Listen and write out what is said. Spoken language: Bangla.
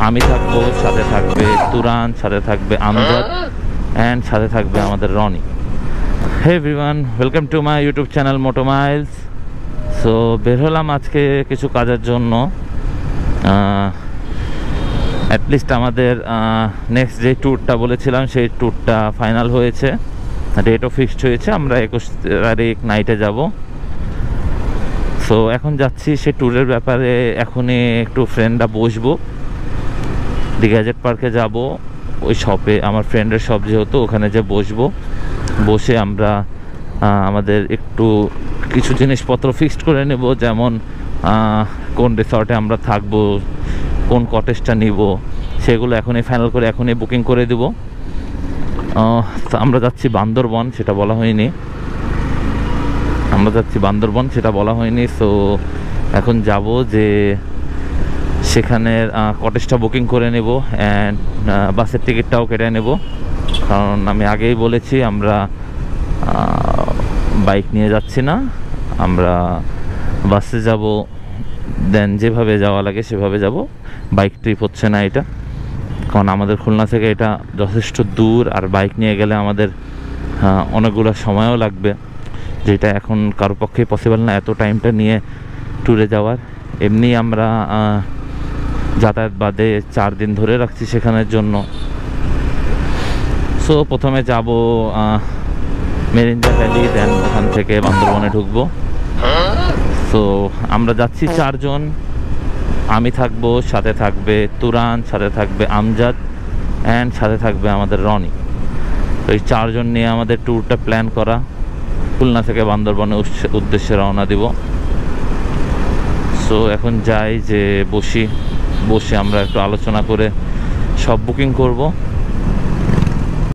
আমি থাকবো, সাথে থাকবে তুরান, সাথে থাকবে আমজাদ অ্যান্ড সাথে থাকবে আমাদের Roni. Hey everyone, welcome to my YouTube channel Moto Miles. So বের হলাম আজকে কিছু কাজের জন্য। অ্যাটলিস্ট আমাদের নেক্সট যে ট্যুরটা বলেছিলাম সেই ট্যুরটা ফাইনাল হয়েছে, ডেটও ফিক্সড হয়েছে। আমরা 21 তারিখ নাইটে যাব। সো এখন যাচ্ছি সেই ট্যুরের ব্যাপারে। এখনই একটু ফ্রেন্ডরা বসবো, দি গ্যাজেট পার্কে যাব, ওই শপে আমার ফ্রেন্ডের শপ যেহেতু, ওখানে যে বসবো, বসে আমরা আমাদের একটু কিছু জিনিসপত্র ফিক্সড করে নেব, যেমন কোন রিসর্টে আমরা থাকবো, কোন কটেজটা নিব, সেগুলো এখনই ফাইনাল করে এখনই বুকিং করে দেব। আমরা যাচ্ছি বান্দরবন, সেটা বলা হয়নি। সো এখন যাব যে সেখানের কটেজটা বুকিং করে নেব অ্যান্ড বাসের টিকিটটাও কেটে নেব, কারণ আমি আগেই বলেছি আমরা বাইক নিয়ে যাচ্ছি না, আমরা বাসে যাব। দেন যেভাবে যাওয়া লাগে সেভাবে যাব, বাইক ট্রিপ হচ্ছে না এটা, কারণ আমাদের খুলনা থেকে এটা যথেষ্ট দূর, আর বাইক নিয়ে গেলে আমাদের অনেকগুলো সময়ও লাগবে, যেটা এখন কারো পক্ষেই পসিবল না এত টাইমটা নিয়ে ট্যুরে যাওয়ার। এমনি আমরা যাতায়াত বাদে 4 দিন ধরে রাখছি সেখানের জন্য। সো প্রথমে যাব মেরিঞ্জা ভ্যালি, দেন ওখান থেকে বান্দরবনে ঢুকবো। সো আমরা যাচ্ছি 4 জন। আমি থাকবো, সাথে থাকবে তুরান, সাথে থাকবে আমজাদ অ্যান্ড সাথে থাকবে আমাদের রনি। তো এই 4 জন নিয়ে আমাদের ট্যুরটা প্ল্যান করা। খুলনা থেকে বান্দরবনের উদ্দেশ্যে রওনা দিব। সো এখন যাই, যে বসে আমরা একটু আলোচনা করে সব বুকিং করব।